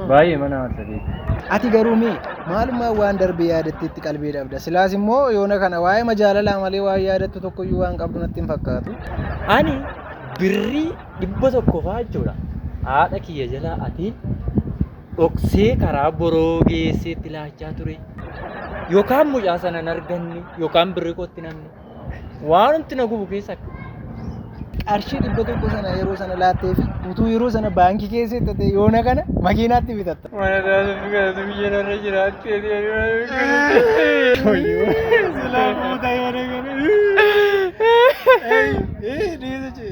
Baay'ee mana amantii. Ati garuu maalummaa waan darbee yaadatteetti qalbii dhabda. Silaas immoo yoona kana waa'ee majaalalaa malee waa yaadattu tokkoyyuu waan qabdu natti hin fakkaatu. Ani birrii 100 fa'aa jechuudha. Haadha kiyya jalaa ati dhoksee karaa boroo geesseetti laachaa ture. Yookaan mucaa sana hin arganne yookaan birrii kootti namni. Waan nuti na gubu keessa qarshii 100 sana yeroo sana laattee fi utuu yeroo sana baankii keessatti ta'e yoona kana makiinaatti bitatta. mana taasisu kadhatu biyya narra jiraattee Silaafuu ta'e yoona kana. Dhiisichi.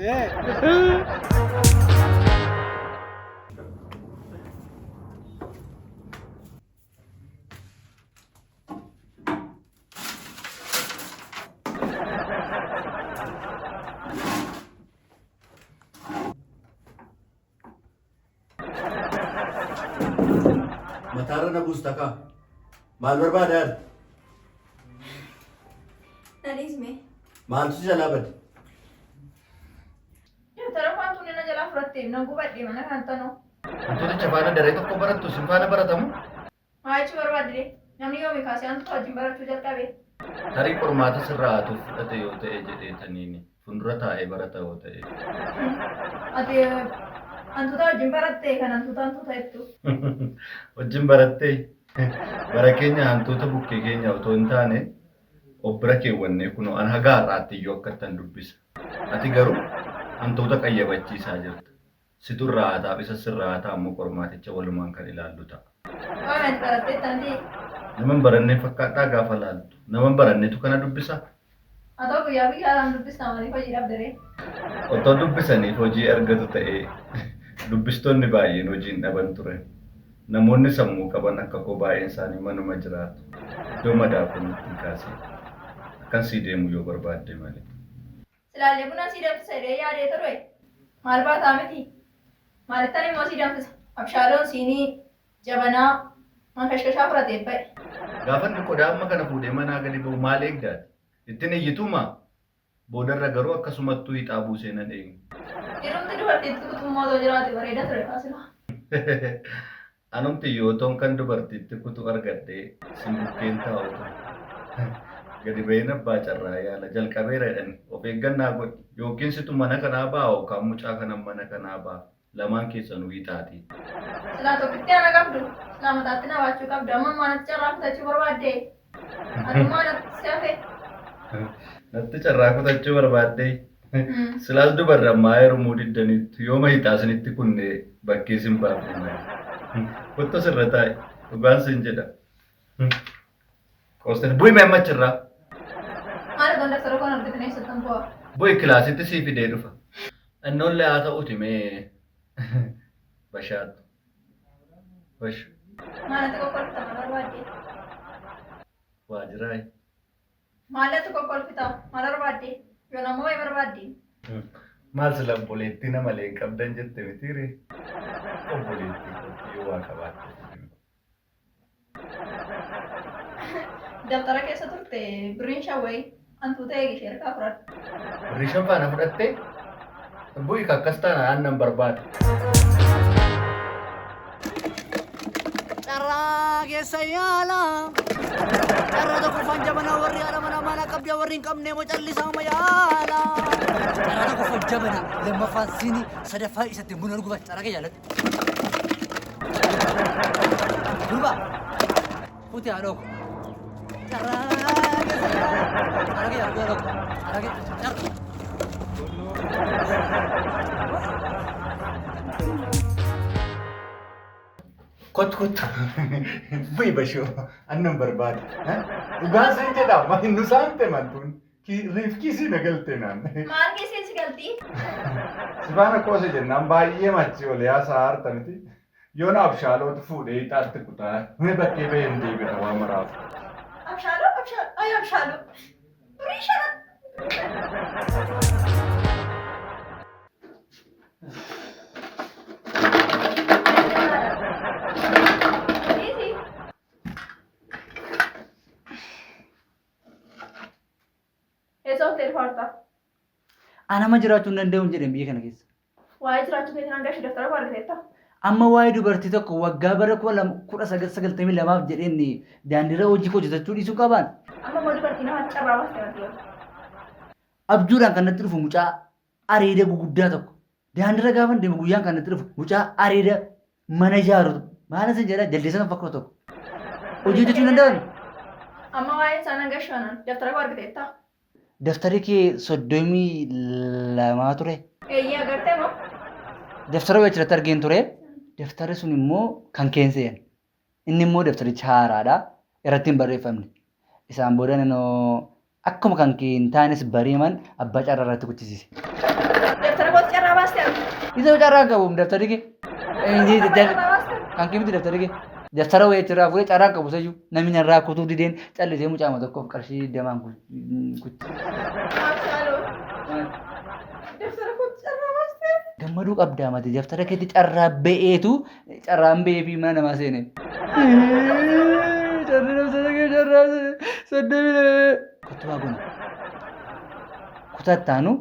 Matara na bustaka. Maal barbaadan? Nadisme. Maaltu jalaa bade? Tara kwantu nina jala furatte na gubadde mana kan tano. Wantoota jabaana daree tokko barattu sin faana baratamu? Maachi barbaadde namni yoomi kaasee antu wajjin barachuu jalqabe. Tarii qormaata sirraa haatuuf fudhate yoo ta'e jedheetaniini fuuldura taa'ee barata yoo ta'e. Ati antuuta wajjin baratte kan antuuta jettu. Wajjin barattee bara keenya hantuuta bukkee keenya otoo hin taane obbira keewwannee kunoo an hagaa har'aatti iyyuu akkattan dubbisa. Ati garuu hantuuta qayyabachiisaa jirta. Situ irraa haataa isa sirraa haataa ammoo qormaaticha walumaan kan ilaallu ta'a. Waan ati barattee tanti. Naman barannee fakkaadhaa gaafa laaltu. Naman baranneetu kana dubbisa. Atoo guyyaa guyyaadhaan dubbistaa maaliif hojii dhabdere? Otoo dubbisaniif hojii argatu ta'ee dubbistoonni baay'een hojiin dhaban ture. Namoonni sammuu qaban akka koo baay'een isaanii manuma jiraatu. Iddoo madaaquu nutti kaasee akkan sii deemu yoo barbaadde malee. Silaallee buna sii danfisa jedhee yaadee ture. Maal baataa miti? Maalittan immoo sii danfisa? Abshaaloon siinii jabanaa mankashkashaa fudhatee ba'e. Gaafa inni qodaa amma kana fuudhee manaa gadi ba'u maal eegdaati? Ittiin iyyitumaa? Boodarra garuu akkasumattuu hixaa buusee nan eegu. Yerumti dubartiitti kutummaa otoo jiraate bareeda ture kaasila. Anumti yoo ta'u kan dubartiitti kutu argadhee sin bukkeen taa'u ture. Gadi ba'een abbaa carraa yaala jalqabeera jedhani of eeggannaa godhi yookiin situ mana kanaa ba'a yookaan mucaa kana mana kanaa ba'a lamaan keessanuu hixaati. Silaa tokkitti ana qabdu silaa mataatti na baachuu qabdu amma maanatti carraa kutachuu barbaadde ati maanatti si hafe. Natti carraa kutachuu barbaadde silaas dubarra ammaa heerumuu diddanitti yooma hixaasinitti kunnee bakkee sin baafne malee. Kotto sirra taa'e dhugaan sin jedha. Qoostani bu'i mee ammachirraa? Maali kan daftara kan argatanii eessattan bu'aa? Bu'i kilaasitti sii fidee dhufa. Innoollee haa ta'uuti mee bashaatu. Bashu. Maalatti kokkolfita maal barbaadde? Waajiraayi. Maalatti kokkolfita maal barbaadde? Yoo namoo wayi barbaadde? Maal sila obboleettii nama malee hin qabdan jette mitiire? Obboleettii yoo waa qabaatte. Daftara keessa turte birriin shawwee hantuuta eegishee harkaa fudhadhu. Birrii shan faana fudhattee? Bu'i akkas taana aannan barbaada. Carraa keessa yaala. Carraa tokko fanjabana warri haadha mana mana qabdee warri hin qabne moo callisaa ma yaala. Carraa tokko fanjabana lammaffaan siinii sadaffaa isatti buna dhugufa carraa kee jaalladhu. Durba fuuti haa dhooku. Carraa keessa yaala. Carraa kee jaalladhu. Carraa kee jaalladhu. Kot. Bu'i bashoo annan barbaada. Dhugaan sin jedhama nu saamte mantuun. Riifkii na galte naan. Maal keesseen si galtii? Sibaana koose jennaan baay'ee machi olee haasaa harta miti. Yoona abshaalootu fuudhee ixaatti kutaa. Inni bakkee bahee hin deebi'a waa maraaf. Abshaaloo. Birrii shana. Eessa hoteelli fa'aadha? Anama jiraachuu hin danda'u jedheen biyya kana keessa. Waa'ee jiraachuu keessan hanga ishee daftara baargateetta. Amma waa'ee dubartii tokko waggaa bara 1992 jedheen daandiirra hojii hojjetachuu dhiisuu qabaan. Amma immoo dubartii namatti carraa baastee wanti Abjuudhaan kan natti dhufu mucaa areeda guguddaa tokko. Daandiirra gaafa deemu guyyaan kan natti dhufu mucaa areeda mana ijaaru. Maal isin jedhaa jaldeessa kan fakkaatu tokko. Hojii hojjechuu danda'an. Amma waa'ee isaan hanga shaanan daftara koo argiteettaa? Daftari kee 32 ture. Eeyyee agartee moo? Daftara wajjirratti argeen ture. Daftari sun immoo kan keenseen. Inni immoo daftaricha haaraadha. Irratti hin barreeffamne. Isaan booda akkuma kan kee hin taanes bariiman abbaa carraa irratti kuchisiise. Daftara kootti carraa baastee argu? Isa carraa qabu daftari kee. Kan kee miti daftari kee. Daftara wayii fuudhee carraa qabu sayyuu namni irraa kutuu dideen callisee mucaama tokkoof qarshii damaan kutti. Daftara kootti carraa baastee? Gammaduu qabdaa mati daftara keetti carraa ba'eetu carraan ba'ee fi mana namaa seene. Carri daftara kee carraa saddamina. Kottu kun kutaa ittaanu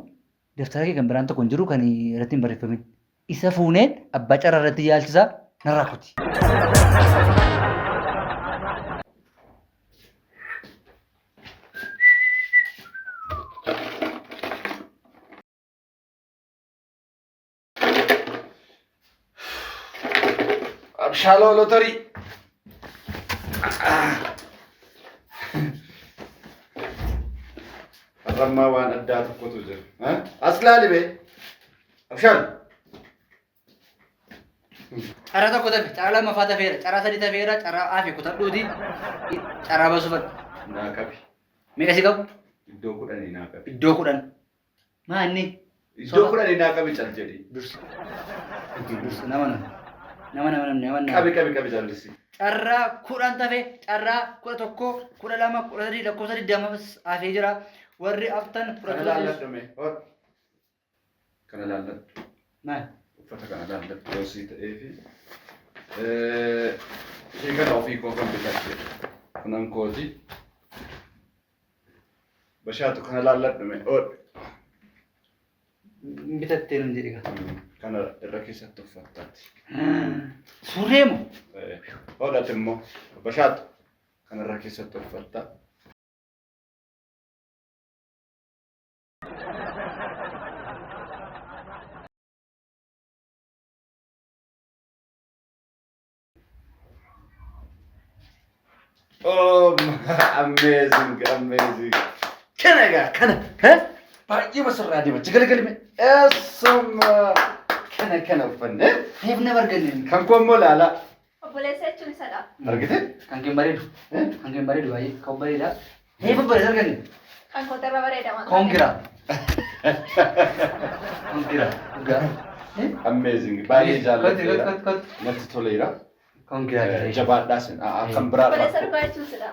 daftara kee kan biraan tokko hin jiru kan irratti hin barreeffamin. Isa fuuneen abbaa carraa irratti yaalchisaa narraa kuti. Abshaaloo lotorii. Arrammaa waan addaa tokkotu jira. As laali bee. Abshaal. Carraa tokko tafe, carraa lammaffaa tafeera, carraa sadii tafeera, carraa afur kutadhuuti, carraa baasuu fadha. Naa qabi. Meeqa si qabu? Iddoo 10 naa qabi. Iddoo 10. Maanni? Iddoo 10 naa qabi cal jedhi. Dursi. Dursi nama. Qabi jallisii. Carraa 10 tafe, carraa 11, 12, 13 lakkoofsa 20 hafee jira. Warri aftan Kana laalladhume. Kana laalladhu. Maal? Uffata kana laalladhu yoo sii ta'ee fi ishee kana ofii koo kan bitadhe. Kunan kooti. Bashaatu kana laalladhume. Bitattee nun jedhi gaa. Kana irra keessatti uffattaati. Surree moo? Hodhate immoo bashaatu kana irra keessatti uffatta. Oh, amazing. Kana. Baay'ee masarraa deema. Jigalgalime. Kana uffanne. Heef na barganne. Kan koo immoo laala. Obboleessa jechuun isadha. Argite? Kan keen bareedu. Kan keen bareedu baay'ee. Kan bareeda. Heef bareeda arganne. Kan kootarra bareeda waan. Konkira. Dhugaa. Amazing. Baay'ee jaalladheera. Kot. Natti toleera. Konkira. Jabaadhaas kan biraa Obboleessa dhugaa jechuun isadha.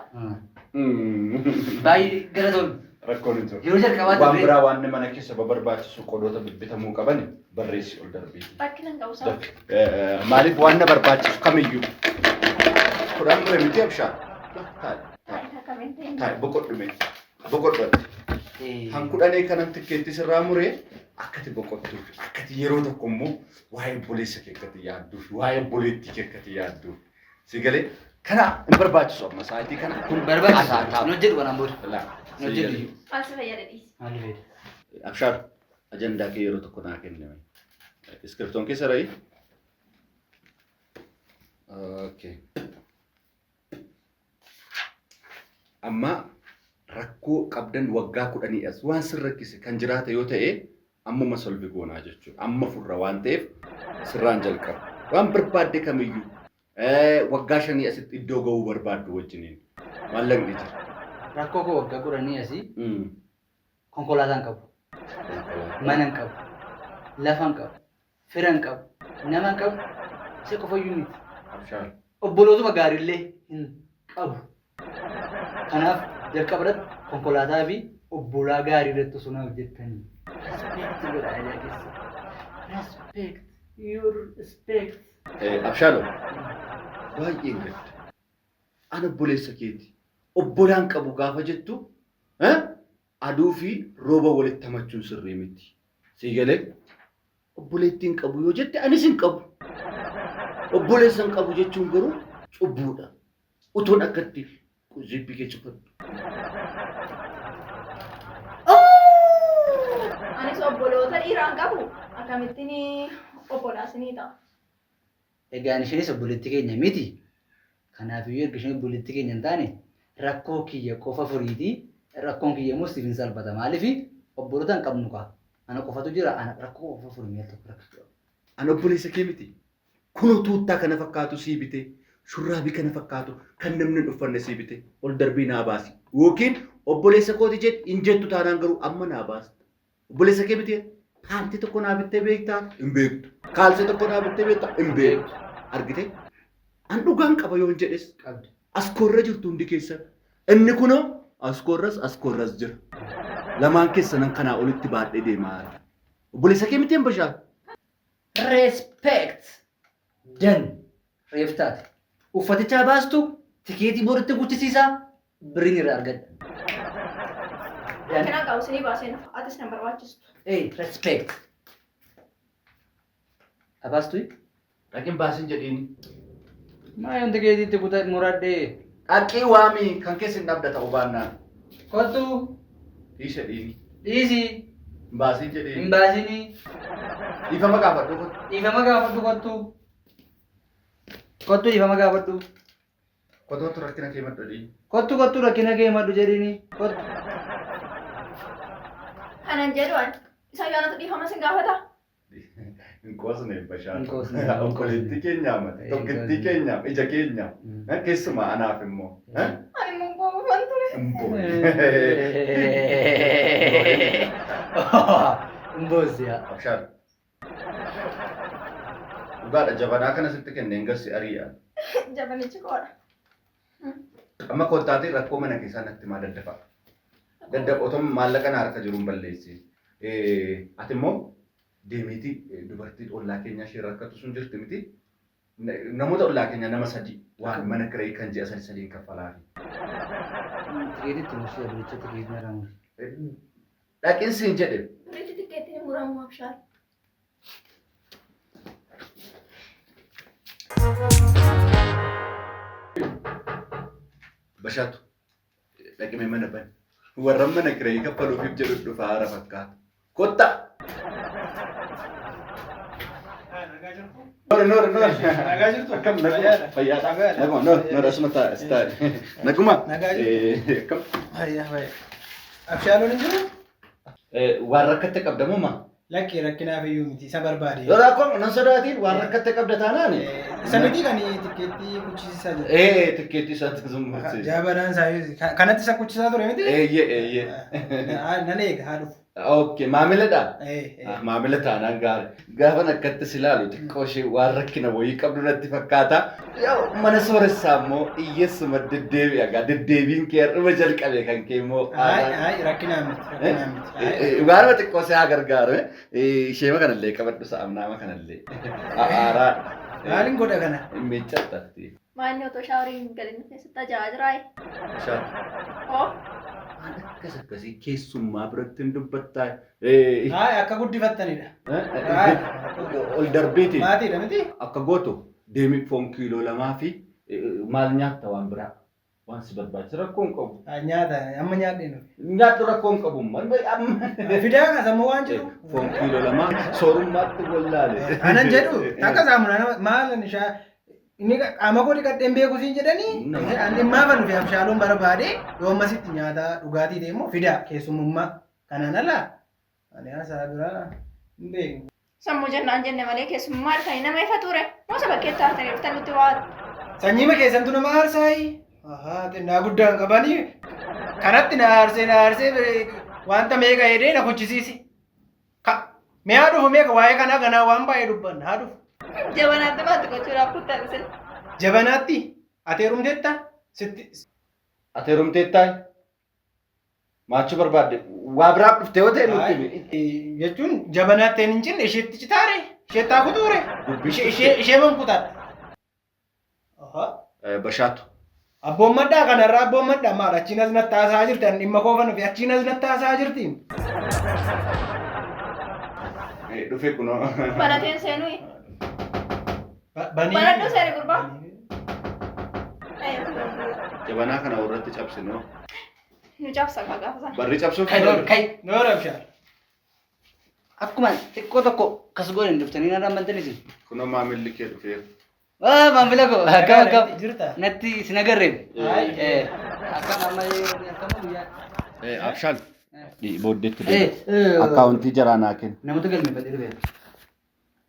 Baay'ee gara tolu. rakkoon hin jiru. Yeroo jalqabaatti waan biraa waan mana keessa barbaachisu qodoota bibbitamuu qaban barreessi ol darbee. Bakki nan qabu isaa. Maaliif waan na barbaachisu kamiyyuu kudhan ture miti abshaa. Taa'e boqodhate. Hankudhanee kanan tikkeetti sirraa muree akkati boqottuuf akkati yeroo tokko immoo waa'ee obboleessa kee akkati yaadduuf waa'ee obboleettii kee akkati yaadduuf si galee kana hin barbaachisu amma sa'aatii kana kun barbaachisu nu jedhu waan booda nu jedhu Maal si fayyada dhiisi? maal fayyada Abshaar ajandaa kee yeroo tokko naa kenname. Iskiriptoon keessa ra'i. Okay. Amma rakkoo qabdan waggaa 10 as waan sirrakkise kan jiraate yoo ta'e ammuma solvi goonaa jechuudha. Amma furra waan ta'eef sirraan jalqaba. Waan barbaadde kamiyyuu waggaa 5 asitti iddoo ga'uu barbaaddu wajjiniin maallaqni jira. rakkoo koo waggaa 10 asii konkolaataan qabu mana hin qabu lafa hin qabu fira hin qabu nama hin qabu isa qofayyuu miti Abshaar. obbolootuma gaariillee hin qabu kanaaf jalqaba irratti konkolaataa fi obbolaa gaarii irratti osoo naaf jettanii respect godha ajaa keessa respect your respect Abshaalo baay'ee gadda. Ana obboleessa keeti. Obbolaan qabu gaafa jettu aduu fi rooba walitti hamachuun sirrii miti. Sii galee obboleettiin qabu yoo jette anis hin qabu. Obboleessan qabu jechuun garuu cubbuudha. Utuun akkatti zippi kee cufatu. Anis obboloota dhiiraan qabu akkamittiin obbolaasni ta'a. Egaan isheenis obboleettii keenya miti. Kanaafiyyuu erga isheen obboleettii keenya hin taane rakkoo kiyya qofa furiitii rakkoon kiyya immoo siif hin salphata. Maaliif obboloota hin qabnu kaa. Ana qofatu jira ana rakkoo qofa furii mi'a tokko rakkoo. Ana obboleessa kee miti. Kunoo tuuttaa kana fakkaatu sii bite. Shurraabii kana fakkaatu kan namni hin uffanne sii bite. Ol darbii naa baasi. Yookiin obboleessa kooti jedhi hin jettu taanaan garuu amma naa baasta. Obboleessa kee miti. Paantii tokko naa bittee beektaa? Hin beektu. Kaalsee tokko naa bittee beektaa? Hin beektu. Argite? An dhugaan qaba yoo hin jedhes askoorra jirtu hundi keessa. Inni kunoo askoorras jira. Lamaan keessanan kanaa olitti baadhee deemaa. Obboleessa kee miti hin bashaan? Respect. Dan reeftaati. Uffatichaa baastu tikeetii boritti guchisiisaa biriin irraa argadha. Kana qabu sinii baaseen atis na barbaachistu. Respect. Abaastu? Dhaqin baasin jedhiini. Maa yoon tikeetiitti kutaa muradhee. Dhaqii waamii kan keessa hin dhabda ta'uu baannaan. Kottu. Dhiisa dhiini. Dhiisi. Baasin jedhiini. Hin baasinii. Dhiifama gaafadhu kun. Dhiifama gaafadhu kottu. Kottu dhiifama gaafadhu. Kotootu rakkina kee madda dhiini. Kottu rakkina kee maddu jedhini. Kottu. Kanan jedhuun isa yaanatu dhiifama sin gaafata. Hin qoosne bashaan. Hin qoosne. Obboleettii keenyaa mati. Tokkittii keenyaa ija keenyaa. Keessumaa anaaf immoo. Ani immoo buufan ture. Mboosiyaa. Abshaan. Dhugaadha jabanaa kana sitti kenneen gassi ari'a. Jabanichi koodha. Amma kottaatii rakkoo mana keessaa natti maa daddafa. Daddabootuma maallaqa na harka jiruun balleessi. Ati immoo deemiitii dubartii ollaa keenyaa ishee rakkatu sun jirti miti. Namoota ollaa keenyaa nama sadii waan mana kiree kan ji'a sadiin kaffalaa. Tikeetitti mushee abiricha tikeetii na ramu. Dhaqinsi hin jedhe. Biritti tikeettiin muramu abshaan. Bashaatu dhaqimee mana bane. Warra mana kiree kaffaluufiif jedhu dhufa haara fakkaata. Kotta! Noor. Nagaa jirtu? Akkam naguma? Fayyaadha. Naguma. Noor asuma taa'e. Naguma? Nagaa jirtu? Akkam? Fayyaa. Abshaaluun hin jiru? Waan rakkate qabdamuma? Lakkii rakkinaaf iyyuu miti isa barbaade. Rakkoon nan sodaatiin waan rakkate qabda taanaan. Isa miti kan tikeettii kuchisiisaa jiru. Tikeettii isaatti kasumas. Jaabanaan isaa kanatti isa kuchisaa ture miti? Eeyyee. Nan eega haa dhufu. Okay, maamiladha. Maamila taanaan gaarii. Gaafa akkatti silaalu xiqqoo ishee waan rakkina wayii qabdu natti fakkaata. Mana sooressaa immoo hiyyeessuma deddeebi'a. Deddeebiin kee dhuma jalqabe kan kee immoo. Rakkinaa miti. Waanuma xiqqoo si haa gargaaru. Isheema kanallee qabadhu sa'amnaama kanallee. Aaraa. Maaliin godha kana? Miiccatti. Maanni otoo shaaworiin galin keessatti ajaa'aa jiraayi. Oo. Akkas akkasii keessummaa biratti hin dubbattaa. Akka guddifattanidha. Ol darbeeti. Maatiidha miti? Akka gootu deemi foon kiiloo 2 fi maal nyaatta waan biraa. Waan si barbaachisa rakkoon qabu. Nyaata amma nyaadheen. Nyaattu rakkoon qabu. Fidaa kasammoo waan jiru. Foon kiiloo 2 soorummaatti wallaale. Anan jedhu akka saamuna maalan ishaa inni qaama koo dhiqadheen beeku siin jedhanii ani maafan fi abshaaluun barbaade yoo ammasitti nyaata dhugaatii deemu fidaa keessumummaa kanaan alaa ani haasaa biraa hin beeku. Sammuu jennaan jenne malee keessummaa harkanii nama ifa ture. Moosa bakkeetti haataniif tan nuti waatu. Sanyiima keessantu nama aarsaayi. Xinnaa guddaan qabanii kanatti na aarsee wanta meeqa hedee na kuchisiisi. Mi'aa dhufu meeqa waa'ee kanaa ganaa waan baay'ee dubbanna haa dhufu. Jabanaatti baatti gochuudhaaf kuttan isin. Jabanaatti ati heerumteetta? Ati heerumteettaa? Maachuu barbaadde? Waa biraa dhuftee yoo ta'e nutti jechuun jabanaatti hin cinne isheetti citaare isheetti haa kutuure ishee mankutaadha. Bashaatu. Abboon maddaa kanarraa abboon maddaa maal achiin as nattaasaa jirti ani dhimma koofan fi achiin as nattaasaa jirti. Dhufee kunoo. Banateen seenuyi. Baradhu sari gurba. Jabanaa kana warratti cabsinu. Nu cabsa gaafa sana. Barri cabsuuf Kai. Noo rabshaa. Akkuma xiqqoo tokko kas goone dhuftanii narraa mantanisi. kun maamilli kee dhufeef. Maamila ko akkam Jirta. natti sin agarree. Akkam amma akkam guyyaa. Abshaal. Booddeetti deema. Akkaawuntii jaraanaa kenna. Namoota galmeeffatee dhufe.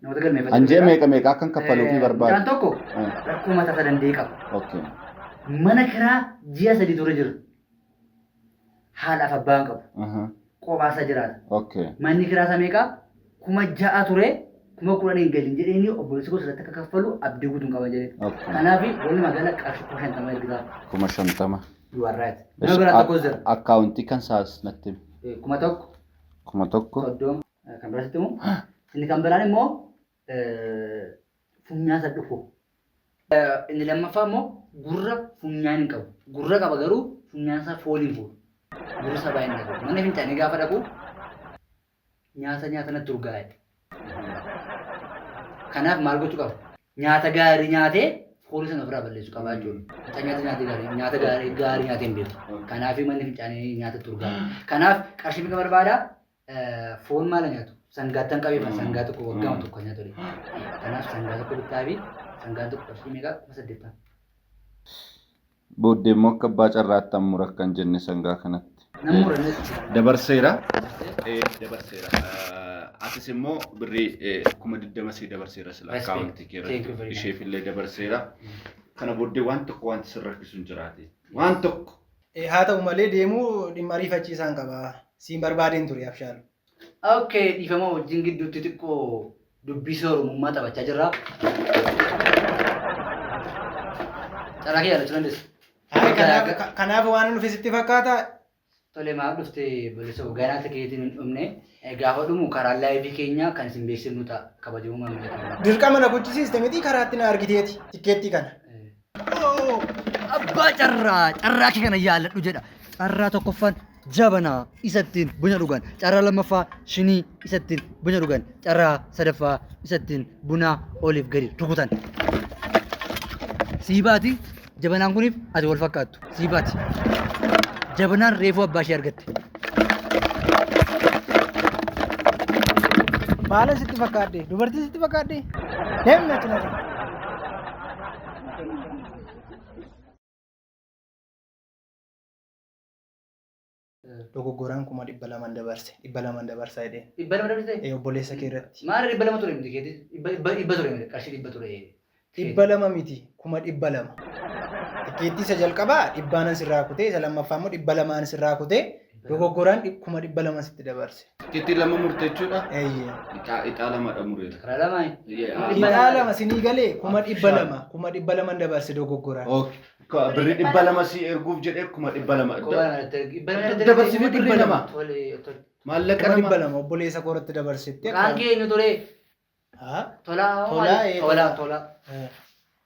Namoota galmeeffatee. Anjee meeqa akkan kaffaluufi barbaadu? Jaan tokko rakkoo mataa isaa danda'e qaba. Okay. Mana kiraa ji'a 3 ture jira. Haadhaaf abbaan qabu. Qophaasa jiraata. Okay. Manni kiraa isaa meeqa? 6,000 ture. 10,000 hin galin jedhanii obboleessi gosa irratti akka kaffalu abdii guutuun qaba jedhee. Kanaaf walii magaalaa qarshii 50 ergisaa. 50. You are right. Nama biraa tokko jira. Akkaawuntii kan saas natti. 1,000. 1,000. Soddoma kan biraatti immoo inni kan biraan immoo funyaasa dhufu. Inni lammaffaa immoo gurra funyaan hin qabu. Gurra qaba garuu funyaan isaa fooliin fuudha. Gurri isaa baay'een qabu. Mana fincaanii gaafa dhaqu nyaata natti urgaa'e. Kanaaf maal gochuu qaba? Nyaata gaarii nyaatee foolii sana ofirraa balleessu qabaa jechuudha. Nyaata gaarii nyaatee hin beeku. Kanaaf manni fincaanii nyaatatti urgaa'a. Kanaaf qarshii meeqa barbaada? Foon maal nyaatu? Sangaattan qabeeffa sangaa tokko waggaa tokko nyaatu. Kanaaf sangaa tokko bittaa fi sangaan tokko qarshii meeqa? 800. Booddee immoo akka abbaa carraatti ammura akkan jenne sangaa kanatti. Nama murannetti. Dabarseera. Dabarseera. Atis immoo birrii 20,000 si dabarseera sila akkaawuntii keerratti. Isheef illee dabarseera. Kana booddee waan tokko wanti sirra rakkisu hin jiraate. Waan tokko. Haa ta'u malee deemuu dhimma ariifachiisaan qaba. Siin barbaadeen ture Abshaalu. Okay, dhiifama wajjin gidduutti xiqqoo dubbii soorumummaa taphachaa jirra. Carraa kee yaadachuu dandeessa. Kanaaf waan dhufe sitti fakkaata. Tole maaf dhufte bilisa ganaata keetiin hin dhumne gaafa dhumu karaa laayivii keenya kan isin beeksifnu ta'a kabajamuu maamila keenya. Dirqama na gochisiiste miti karaatti na argiteeti tikkeettii kana. Abbaa carraa kee kana yaalladhu jedha. Carraa tokkoffaan jabanaa isattiin buna dhugan. Carraa lammaffaa shinii isattiin buna dhugan. Carraa sadaffaa isattiin buna oliif gadi rukutan. Siibaati jabanaan kuniif ati wal fakkaattu. Siibaati. Jabanaan reefuu abbaa ishee argatte. Maala sitti fakkaadde? Dubartii sitti fakkaadde? Deemna cinata. Dogoggoraan 200 dabarse. 200 dabarsaa jedhee. 200 dabarsee? Obboleessa kee irratti. Maal 200 ture miti keetii? 100 ture miti qarshii 100 ture. 200 miti 200. Tikkeettii isa jalqabaa 100 sirraa kutee isa lammaffaa immoo 200 sirraa kutee dogoggoraan 200 sitti dabarse. Tikkeettii lama murteechuudha. Eeyyee. Ixaa lamadha mureera. Karaa lamaa. Ixaa lama sinii galee 200 dabarse dogoggoraan. Birrii 200 si erguuf jedhee 200. Dabarsifee birrii lama. Maallaqa nama. 200 obboleessa kooratti dabarsetti. Kaan kee inni ture. Tola.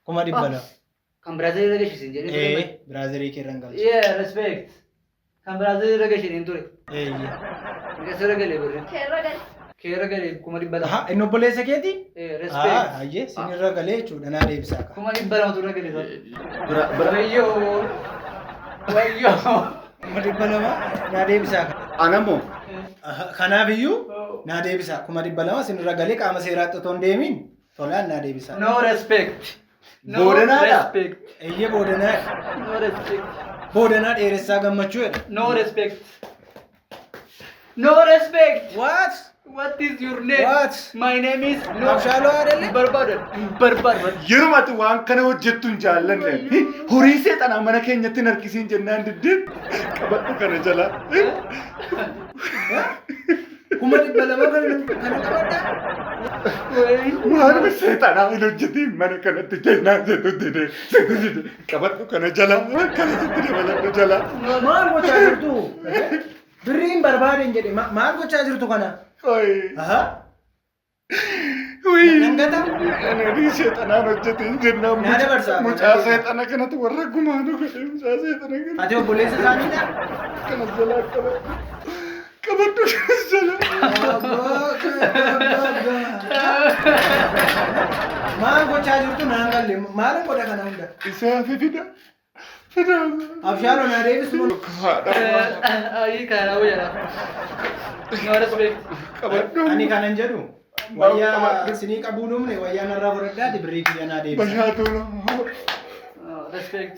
200. Kan Biraazilii irra geessisin jedhee. Biraazilii kee irra hin galche. Respect. Kan Biraazilii irra geessisin ture. Mikas irra galee birri. Kee irra galee 200. Inni obboleessa keeti? Respect. Hayyee sin irra galee jechuudha naa deebisaa ka. 200 irra galee. Wayyoo. 200 naa deebisaa ka. Anamoo. Kanaaf naa deebisaa 200 sin irra galee qaama seeraatti otoo hin deemin tolaan naa deebisaa. No respect. Boodanaadha. Eeyyee boodanaa. No respect. Boodanaa dheeressaa gammachuu jedha. No respect. No respect. What? What is your name? What? My name is No. Abshaaloo Adelee? Barbaadan. Yerumatti waan kana hojjettu hin jaallanne. Horii seexanaa mana keenyatti hin harkisiin jennaan diddeen qabadhu kana jala. 200 kana qabadhaa? Waan seexanaa hin hojjetiin mana kanatti jennaan jedhu qabadhu kana jala. Kana sitti dabaladhu jala. Maal gochaa jirtu? Birriin barbaaden jedhe maal gochaa jirtu kana? Nangata? Ani seexanaan hojjetiin jennaan. Naa dabarsaa. Mucaa seexana kanatti warra gumaanu godhe mucaa seexana kana. Ati obboleessa isaaniidha? Kana jala qabadhu. Qabaddu jala. Maal gochaa jirtu naan galle maal godha kana hunda? Isaa fi fida. Fida. Abshaaloo na deebisu mun. Ayii kana wayyaa. No respect. Qabaddu. Ani kanan jedhu wayyaa isinii qabuu dhumne wayyaa narraa fudhadhaati birrii kiyya naa deebisa. Bashaatu na. Respect.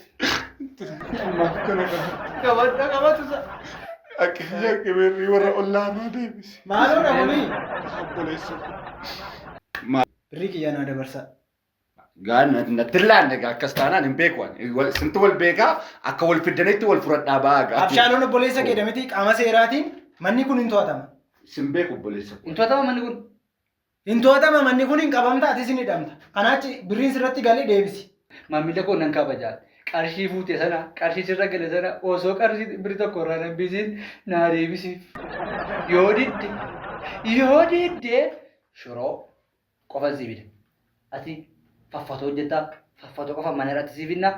Amma kana kana. Qabatu. Akka birrii warra ollaanaa deebisi. Maaloo dhabuni? Obboleessa. Birrii kiyya naa dabarsa. Gaana natti laanne akkas taanaan hin beeku ani. Sintu wal beekaa akka wal fiddanitti wal fudhadhaa ba'aa. Abshaaloon obboleessa kee miti qaama seeraatiin manni kun hin to'atama. Sin beeku obboleessa. Hin to'atama manni kun. Hin to'atama manni kun hin qabamta atis hin hidhamta. Kanaachi birriin sirratti galee deebisi. Maamila koo nan kabajaa. Qarshii fuute sana qarshii sirra gale sana osoo qarshii birrii tokko irraa dambisiin naa deebisiif. Yoo didde shiroo qofa siibida. Ati faffatoo hojjettaa faffatoo qofa mana irratti siibinna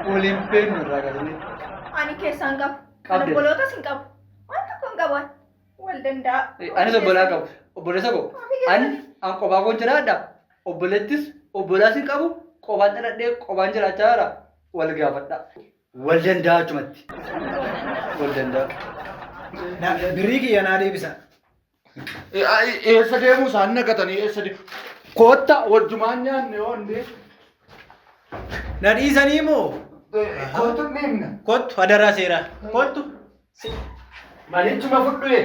waliin beeknu irraa galanii. Ani keessaan qabu. Kan obbolootas hin qabu. Waan tokko hin qabu. Wal danda'a. Anis obbolaa qabu. Obboleessa koo. Ani qophaa koon jiraadha. Obboleettis obbolaas hin qabu. Qophaan dhaladhee qophaan jiraachaa jira. Wal gaafadha. Wal danda'a achumatti. Wal danda'a. Birrii kiyya naa deebisa. Eessa deemuu isaan naqatanii eessa deemu? Kootta wajjumaan nyaanne hoondee. Na dhiisanii moo? Kootu ni himna. Kottu hadaraa seeraa. Kottu. Manichuma fudhu.